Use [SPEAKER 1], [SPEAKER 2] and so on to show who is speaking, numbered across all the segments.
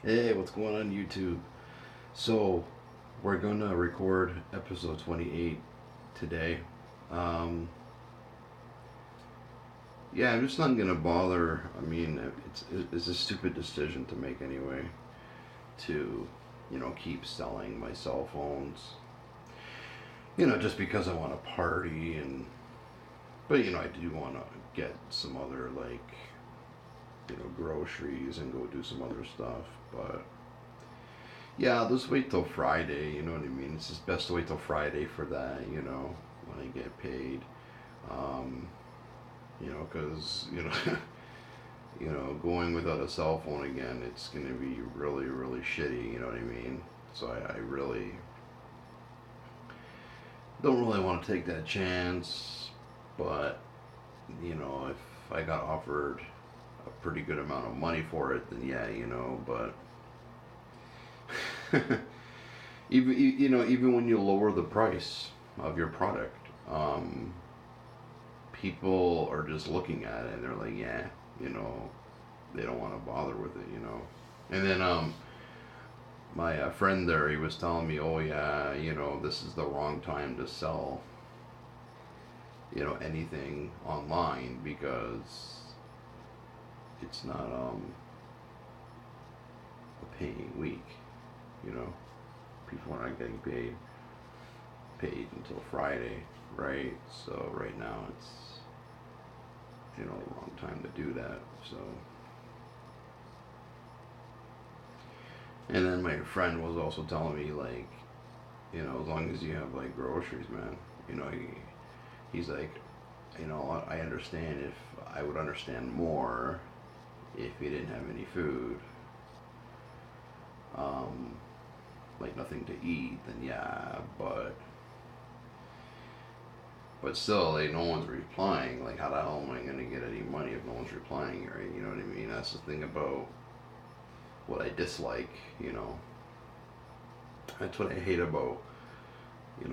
[SPEAKER 1] Hey, what's going on YouTube? So, we're gonna record episode 28 today. Um, yeah, I'm just not gonna bother. I mean, it's a stupid decision to make anyway. To, keep selling my cell phones. Just because I want to party but I do want to get some other groceries and go do some other stuff. But yeah, I'll just wait till Friday. You know what I mean? It's just best to wait till Friday for that. When I get paid. Um, because going without a cell phone again, it's gonna be really, really shitty. You know what I mean? So I really don't really want to take that chance. But if I got offered a pretty good amount of money for it, then yeah. But even when you lower the price of your product, people are just looking at it and they're like, yeah, you know, they don't want to bother with it. And then my friend there, he was telling me, oh yeah, this is the wrong time to sell, anything online because it's not a paying week. You know, people are not getting paid until Friday, right? So right now it's the wrong time to do that. So and then my friend was also telling me like, as long as you have like groceries, man, he's like, I understand if I would understand more if you didn't have any food, um, like nothing to eat, then yeah, but still, like no one's replying. Like, how the hell am I gonna get any money if no one's replying, right? You know what I mean? That's the thing about what I dislike. You know, that's what I hate about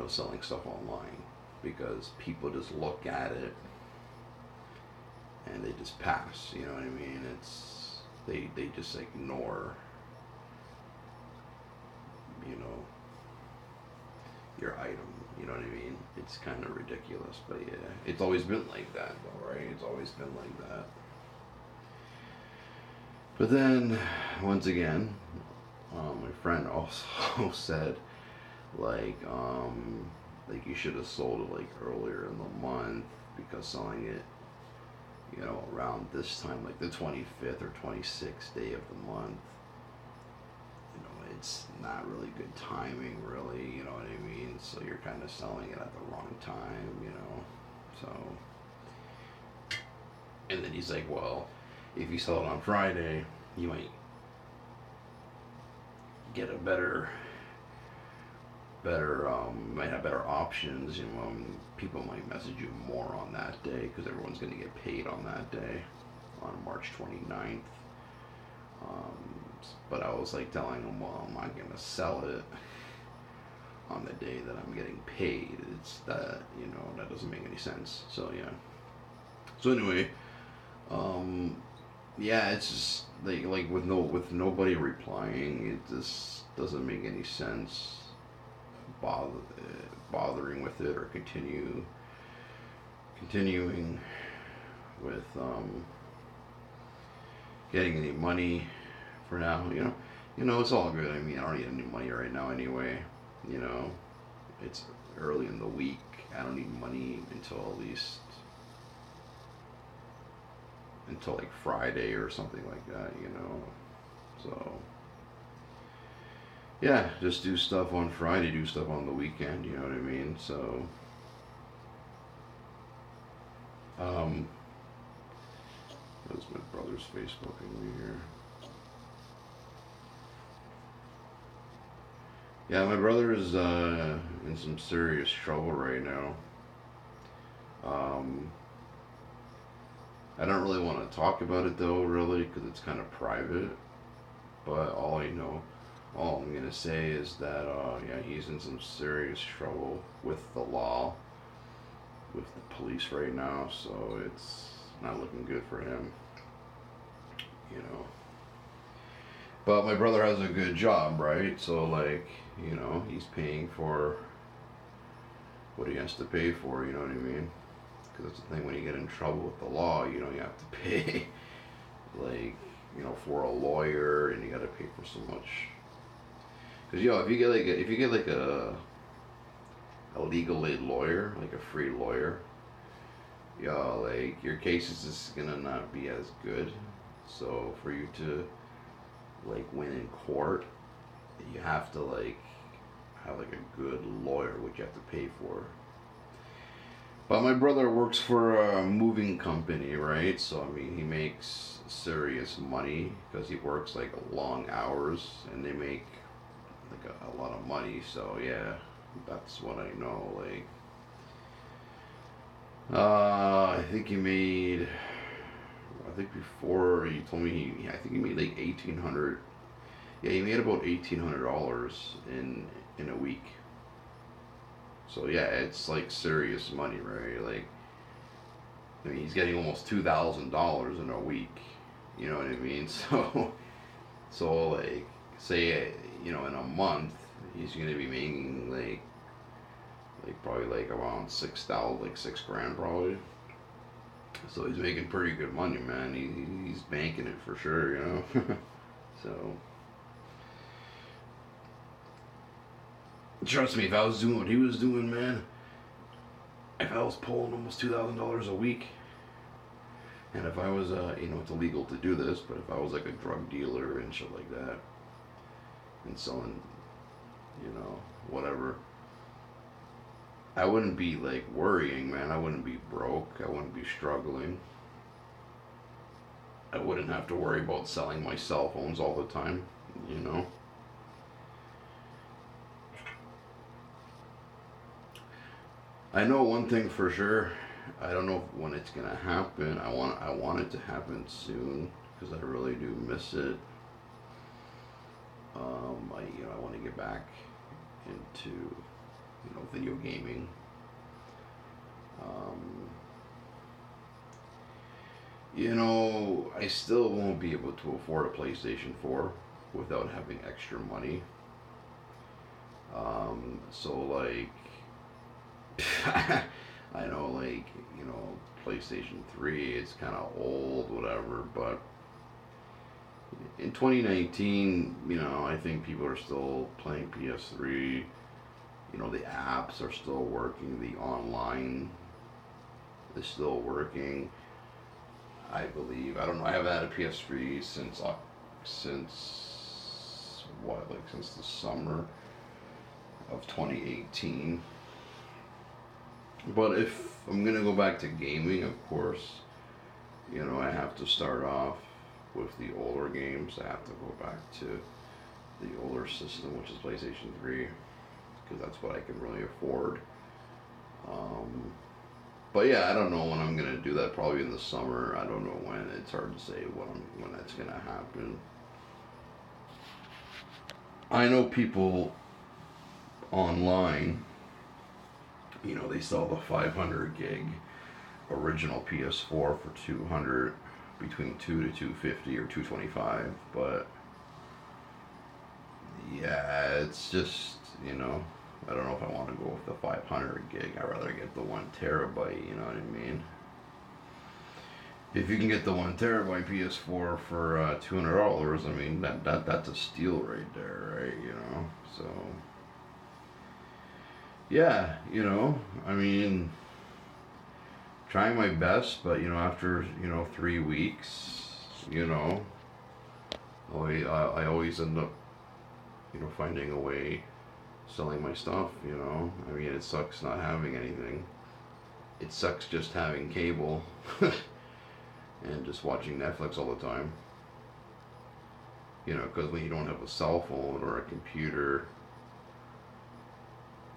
[SPEAKER 1] selling stuff online because people just look at it and they just pass. You know what I mean? They just ignore you know your item. You know what I mean? It's kind of ridiculous, but yeah, it's always been like that, though, right? It's always been like that. But then, once again, my friend also said, like, you should have sold it like earlier in the month because selling it, around this time, like the 25th or 26th day of the month, it's not really good timing, really. You know what I mean? So you're kind of selling it at the wrong time. So, and then he's like, well, if you sell it on Friday, you might get a might have better options. People might message you more on that day because everyone's going to get paid on that day, on March 29th. Um, but I was like telling him, well, I'm not going to sell it on the day that I'm getting paid. It's that that doesn't make any sense. So yeah. So anyway, um, yeah, it's just like with nobody replying, it just doesn't make any sense bother, bothering with it or continuing with getting any money for now. It's all good. I mean, I don't need any money right now anyway. You know, it's early in the week. I don't need money until like Friday or something like that. So yeah, just do stuff on Friday, do stuff on the weekend. You know what I mean? So um, that's my brother's Facebooking me here. Yeah, my brother is in some serious trouble right now. Um, I don't really want to talk about it though, really, because it's kind of private. But all I'm gonna say is that yeah, he's in some serious trouble with the law, with the police right now. So it's not looking good for him. You know. But my brother has a good job, right? So like, he's paying for what he has to pay for. You know what I mean? Because that's the thing, when you get in trouble with the law, you have to pay, like, for a lawyer, and you got to pay for so much. Because if you get like a legal aid lawyer, like a free lawyer, like your case is just gonna not be as good. So for you to like win in court, you have to like have like a good lawyer, which you have to pay for. But my brother works for a moving company, right? So I mean, he makes serious money because he works like long hours, and they make like a lot of money. So yeah, that's what I know. Like, I think he made. I think before he told me I think he made like 1,800. Yeah, he made about $1,800 in a week. So yeah, it's like serious money, right? Like, I mean, he's getting almost $2,000 in a week. You know what I mean? So like, say in a month he's gonna be making like probably like around 6,000, like 6 grand probably. So he's making pretty good money, man. He's banking it for sure. So trust me, if I was doing what he was doing, man, if I was pulling almost $2,000 a week, and if I was, it's illegal to do this, but if I was like a drug dealer and shit like that, and selling, whatever, I wouldn't be like worrying, man. I wouldn't be broke. I wouldn't be struggling. I wouldn't have to worry about selling my cell phones all the time, I know one thing for sure. I don't know when it's gonna happen. I want it to happen soon because I really do miss it. I want to get back into video gaming. I still won't be able to afford a PlayStation 4 without having extra money. So like, I know like, PlayStation 3, it's kind of old, whatever, but in 2019, I think people are still playing PS3. The apps are still working, the online is still working, I believe. I don't know, I haven't had a PS3 since since the summer of 2018. But if I'm gonna go back to gaming, of course, I have to start off with the older games. I have to go back to the older system, which is PlayStation 3, because that's what I can really afford. But yeah, I don't know when I'm gonna do that. Probably in the summer. I don't know when. It's hard to say when that's gonna happen. I know people online. They sell the 500 gig original PS4 for 200, between 2 to 250 or 225. But yeah, it's just I don't know if I want to go with the 500 gig. I'd rather get the 1 terabyte. You know what I mean? If you can get the 1 terabyte PS4 for $200, I mean that's a steal right there, right? So yeah, I mean, trying my best, but after 3 weeks, I always end up finding a way selling my stuff. I mean, it sucks not having anything. It sucks just having cable and just watching Netflix all the time. Because when you don't have a cell phone or a computer,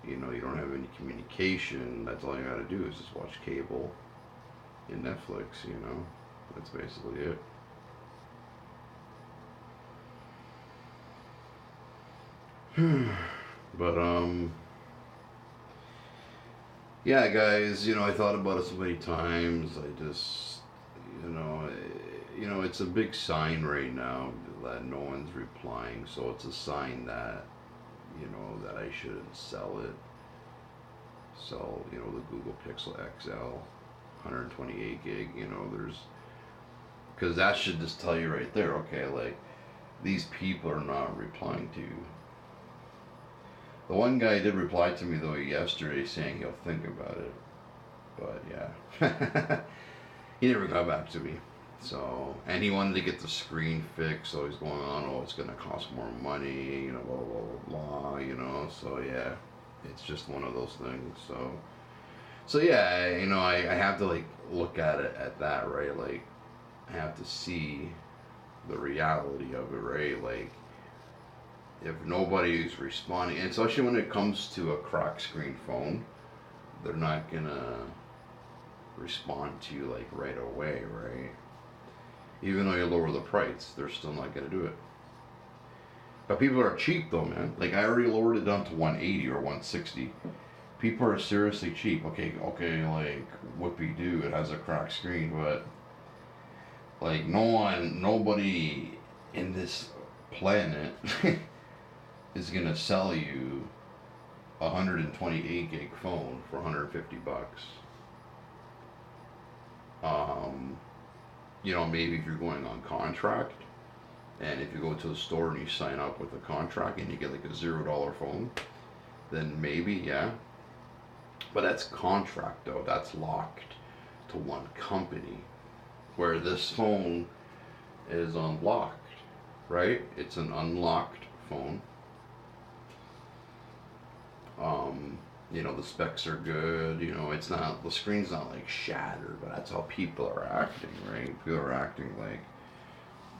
[SPEAKER 1] you don't have any communication. That's all you gotta do is just watch cable and Netflix. That's basically it. But yeah, guys. I thought about it so many times. I just, you know, it's a big sign right now that no one's replying, so it's a sign that, you know, that I shouldn't sell it. Sell, you know, the Google Pixel XL, 128 gig, you know, because that should just tell you right there, okay, like, these people are not replying to you. The one guy did reply to me, though, yesterday saying he'll think about it, but yeah. He never got back to me. So, and he wanted to get the screen fixed, so he's going on, oh, it's going to cost more money, you know, blah, blah, blah, blah, you know, so yeah, it's just one of those things, so yeah, you know, I have to, like, look at it at that, right, like, I have to see the reality of it, right, like, if nobody's responding, and especially when it comes to a cracked screen phone, they're not gonna respond to you, like, right away, right? Even though you lower the price, they're still not gonna do it. But people are cheap though, man. Like, I already lowered it down to 180 or 160. People are seriously cheap. Okay, like, whoopee doo, it has a cracked screen, but like, nobody in this planet is gonna sell you a 128 gig phone for 150 bucks. You know, maybe if you're going on contract, and if you go to the store and you sign up with a contract and you get like a $0 phone, then maybe, yeah. But that's contract though, that's locked to one company. Where this phone is unlocked, right? It's an unlocked phone. You know, the specs are good, you know, it's not, the screen's not like shattered, but that's how people are acting, right? People are acting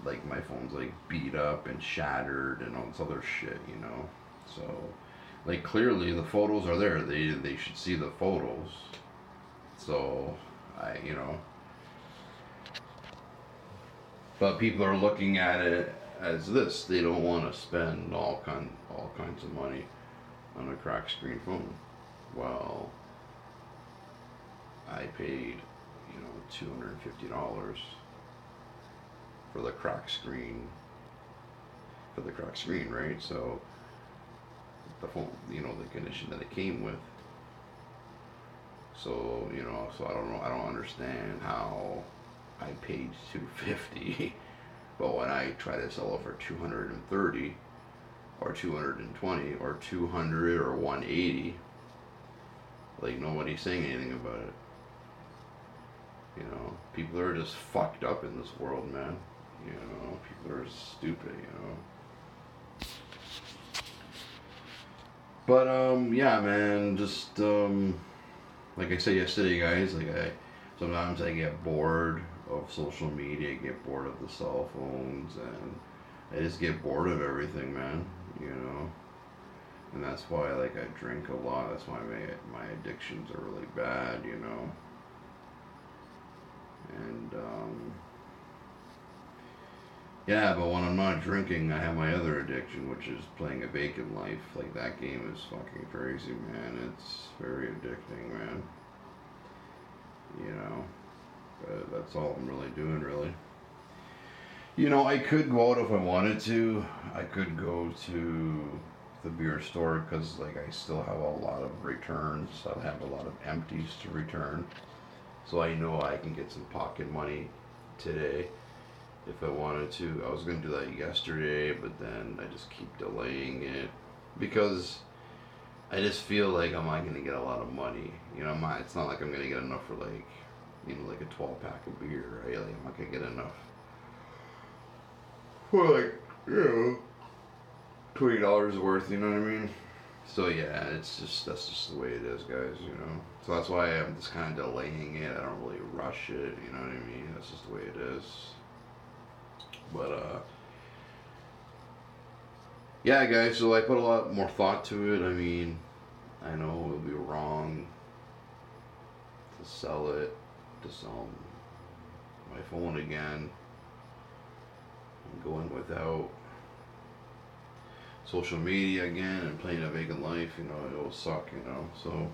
[SPEAKER 1] like my phone's like beat up and shattered and all this other shit, you know? So, like, clearly the photos are there, they should see the photos. So, you know, but people are looking at it as this, they don't want to spend all kinds of money on a cracked screen phone. Well, I paid, you know, $250 for the cracked screen, right? So the phone, you know, the condition that it came with. So, you know, so I don't know, I don't understand how I paid $250, but when I try to sell it for $230 or $220 or $200 or $180, like, nobody's saying anything about it. You know, people are just fucked up in this world, man. You know, people are stupid, you know. But yeah, man, just like I said yesterday, guys, like, sometimes I get bored of social media, I get bored of the cell phones, and I just get bored of everything, man, you know. And that's why, like, I drink a lot. That's why my addictions are really bad, you know. And yeah, but when I'm not drinking, I have my other addiction, which is playing A Vacant Life. Like, that game is fucking crazy, man. It's very addicting, man. You know, but that's all I'm really doing, really. You know, I could go out if I wanted to. I could go to the beer store, because, like, I still have a lot of returns. I have a lot of empties to return. So I know I can get some pocket money today if I wanted to. I was going to do that yesterday, but then I just keep delaying it because I just feel like I'm not going to get a lot of money. You know, it's not like I'm going to get enough for, like, you know, like a 12-pack of beer, right? Like, I'm not going to get enough for, like, you know, $20 worth, you know what I mean? So yeah, that's just the way it is, guys, you know. So that's why I'm just kind of delaying it. I don't really rush it, you know what I mean? That's just the way it is. But yeah, guys, so I put a lot more thought to it. I mean, I know it'll be wrong to sell my phone again. I'm going without social media again and playing A Vacant Life, you know, it'll suck, you know. So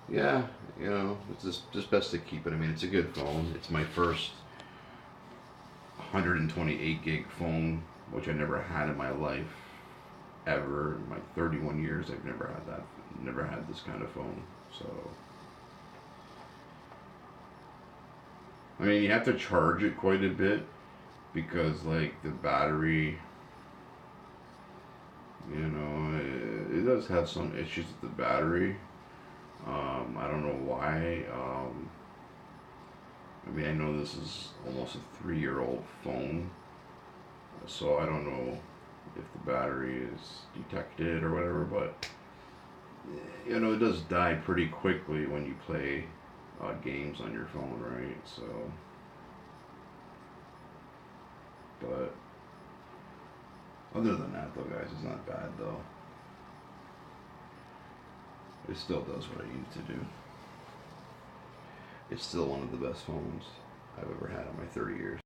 [SPEAKER 1] yeah, you know, it's just best to keep it. I mean, it's a good phone. It's my first 128 gig phone, which I never had in my life ever. In my 31 years, I've never had that. Never had this kind of phone. So, I mean, you have to charge it quite a bit because, like, the battery, you know, it does have some issues with the battery. I don't know why. I mean, I know this is almost a 3-year-old phone, so I don't know if the battery is detected or whatever, but you know, it does die pretty quickly when you play games on your phone, right? So, but other than that, though, guys, it's not bad though. It still does what I used to do. It's still one of the best phones I've ever had in my 30 years.